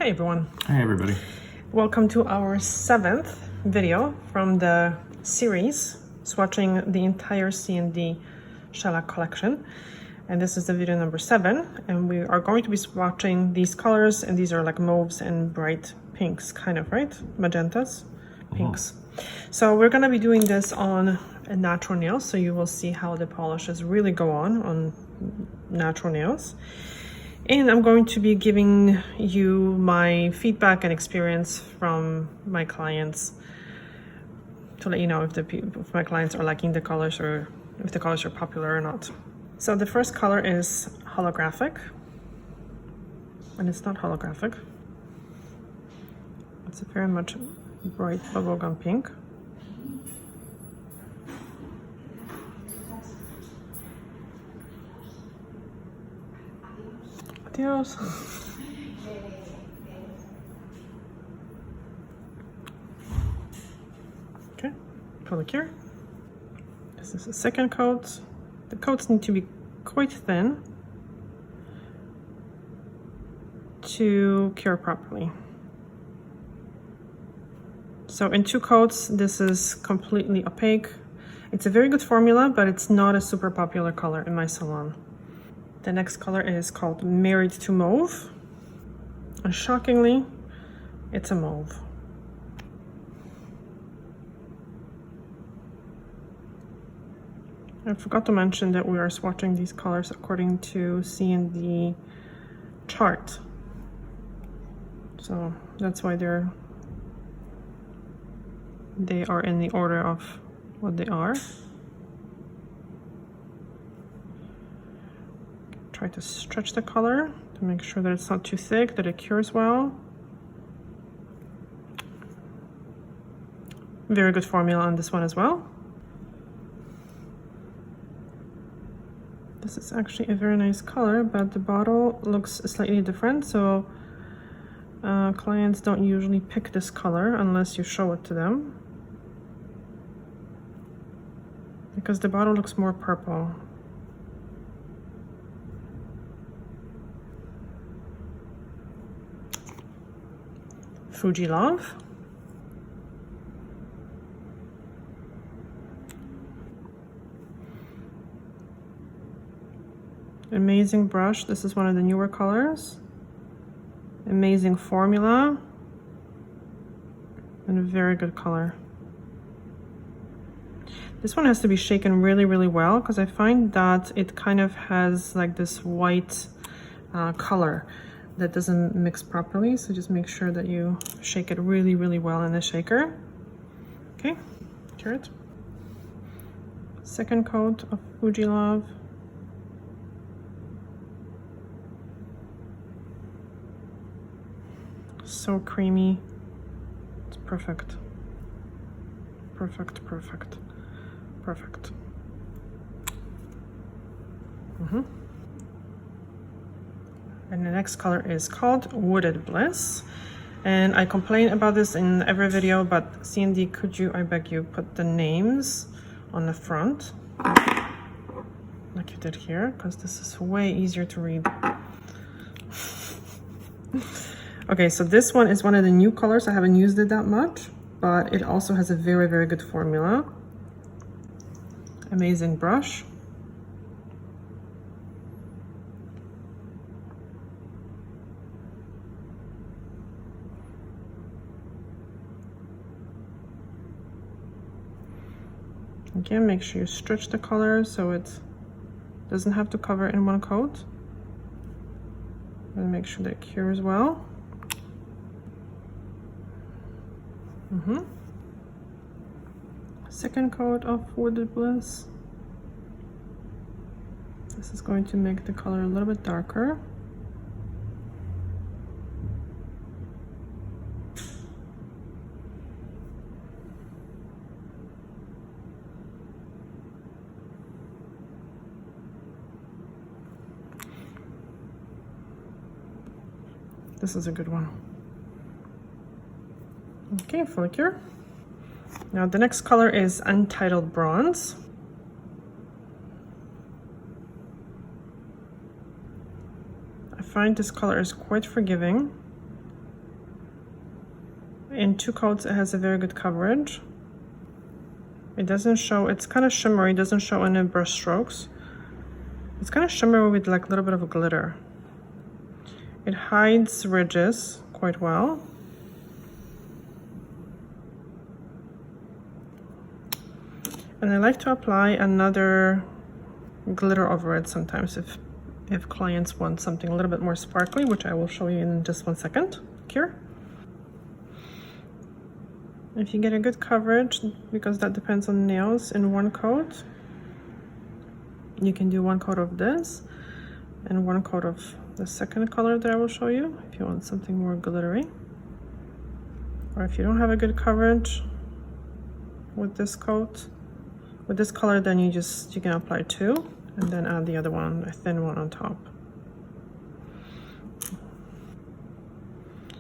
Hey everyone. Hi everybody. Welcome to our 7th video from the series swatching the entire C&D shellac collection. And this is the video number 7, and we are going to be swatching these colors, and these are like mauves and bright pinks, kind of, right? Magentas, pinks. So we're going to be doing this on a natural nail, so you will see how the polishes really go on natural nails. And I'm going to be giving you my feedback and experience from my clients to let you know if my clients are liking the colors or if the colors are popular or not. So the first color is Holographic, and it's not holographic. It's a very much bright bubblegum pink. Adios. Okay, MANICURE. This is the second coat. The coats need to be quite thin to cure properly. So in 2 coats, this is completely opaque. It's a very good formula, but it's not a super popular color in my salon. The next color is called Married to Mauve, and shockingly, it's a mauve. I forgot to mention that we are swatching these colors according to C&D chart. So that's why they are in the order of what they are. Try to stretch the color to make sure that it's not too thick, that it cures well. Very good formula on this one as well. This is actually a very nice color, but the bottle looks slightly different, so clients don't usually pick this color unless you show it to them, because the bottle looks more purple. Fuji Love. Amazing brush. This is one of the newer colors. Amazing formula. And a very good color. This one has to be shaken really, really well, because I find that it kind of has like this white color that doesn't mix properly. So just make sure that you shake it really, really well in the shaker. Okay, cure it. Second coat of Fuji Love. So creamy. It's perfect. Perfect, perfect, perfect. And the next color is called Wooded Bliss. And I complain about this in every video, but C&D, could you, I beg you, put the names on the front, like you did here, because this is way easier to read. Okay, so this one is one of the new colors. I haven't used it that much, but it also has a very, very good formula. Amazing brush. Again, make sure you stretch the color so it doesn't have to cover in one coat. And make sure that it cures well. Second coat of Wooded Bliss. This is going to make the color a little bit darker. This is a good one. Okay, fully cure. Now the next color is Untitled Bronze. I find this color is quite forgiving. In 2 coats, it has a very good coverage. It doesn't show, it's kind of shimmery, it doesn't show any brush strokes. It's kind of shimmery with like a little bit of a glitter. It hides ridges quite well. And I like to apply another glitter over it sometimes if clients want something a little bit more sparkly, which I will show you in just 1 second here. If you get a good coverage, because that depends on nails, in 1 coat, you can do 1 coat of this and 1 coat of the second color that I will show you if you want something more glittery. Or if you don't have a good coverage with this coat, with this color, then you can apply 2 and then add the other one, a thin one on top.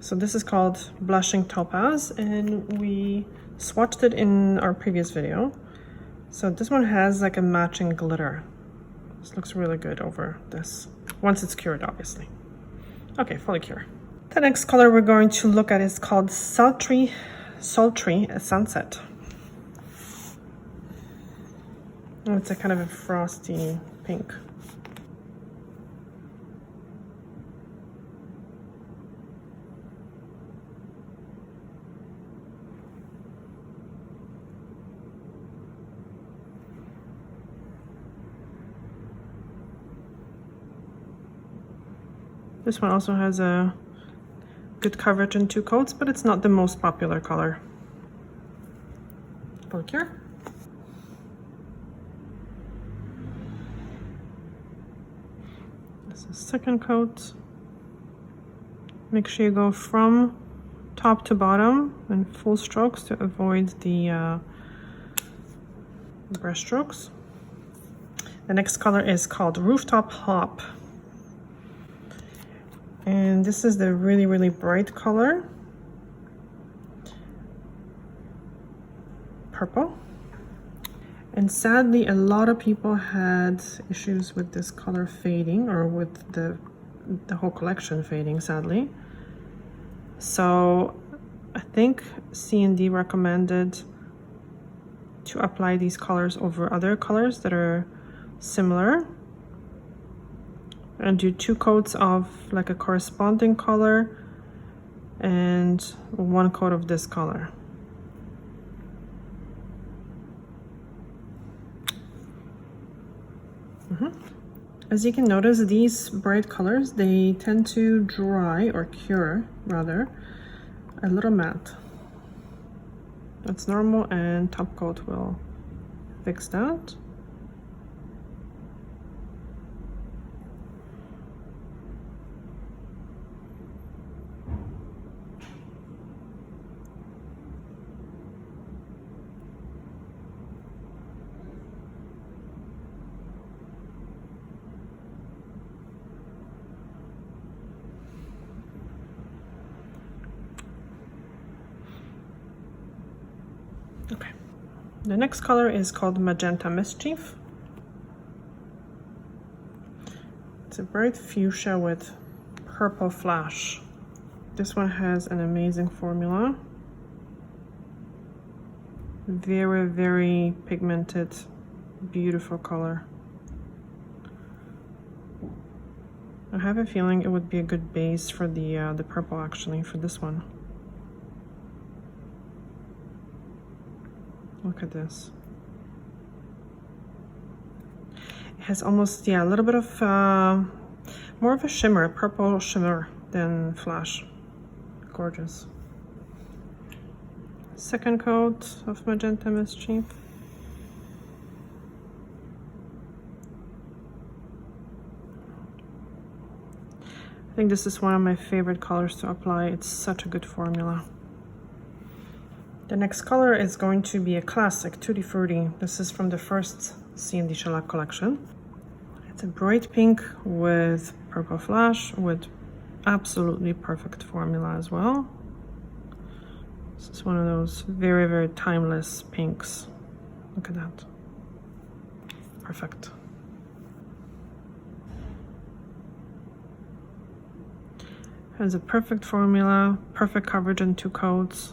So this is called Blushing Topaz, and we swatched it in our previous video. So this one has like a matching glitter. This looks really good over this, once it's cured, obviously. Okay, fully cured. The next color we're going to look at is called Sultry Sunset. Oh, it's a kind of a frosty pink. This one also has a good coverage in 2 coats, but it's not the most popular color. Look here. This is the second coat. Make sure you go from top to bottom in full strokes to avoid the brush strokes. The next color is called Rooftop Hop. And this is the really, really bright color. Purple. And sadly, a lot of people had issues with this color fading, or with the whole collection fading, sadly. So I think C&D recommended to apply these colors over other colors that are similar, and do 2 coats of like a corresponding color and 1 coat of this color. As you can notice, these bright colors, they tend to dry, or cure rather, a little matte. That's normal, and top coat will fix that. Okay, the next color is called Magenta Mischief. It's a bright fuchsia with purple flash. This one has an amazing formula. Very, very pigmented, beautiful color. I have a feeling it would be a good base for the purple, actually, for this one. Look at this. It has almost, yeah, a little bit of more of a shimmer, purple shimmer than flash. Gorgeous. Second coat of Magenta Mischief. I think this is one of my favorite colors to apply. It's such a good formula. The next color is going to be a classic, Tutti Frutti. This is from the first C&D Shellac collection. It's a bright pink with purple flash, with absolutely perfect formula as well. This is one of those very, very timeless pinks. Look at that. Perfect. Has a perfect formula, perfect coverage in 2 coats.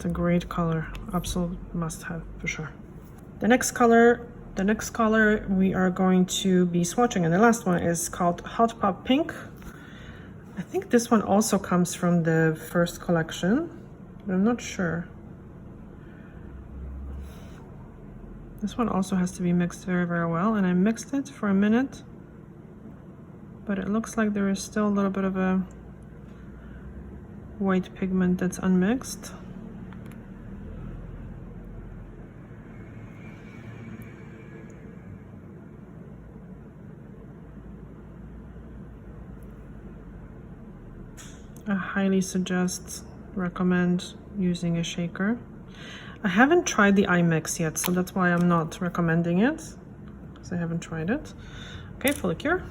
a great color, absolute must-have for sure. The next color we are going to be swatching, and the last one is called Hot Pop Pink. I think this one also comes from the first collection, but I'm not sure. This one also has to be mixed very, very well, and I mixed it for a minute, but it looks like there is still a little bit of a white pigment that's unmixed. I highly recommend using a shaker. I haven't tried the eye mix yet, so that's why I'm not recommending it, because I haven't tried it. Okay, Follicure.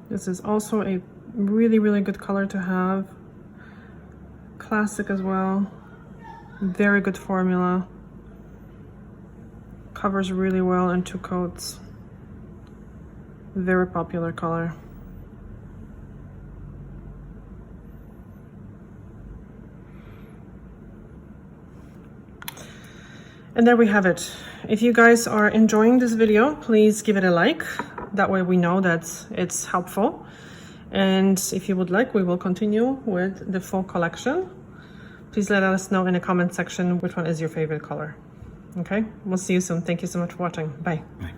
This is also a really, really good color to have. Classic as well. Very good formula. Covers really well in 2 coats. Very popular color. And there we have it. If you guys are enjoying this video, please give it a like. That way we know that it's helpful. And if you would like, we will continue with the full collection. Please let us know in the comment section which one is your favorite color. Okay, we'll see you soon. Thank you so much for watching. Bye. Bye.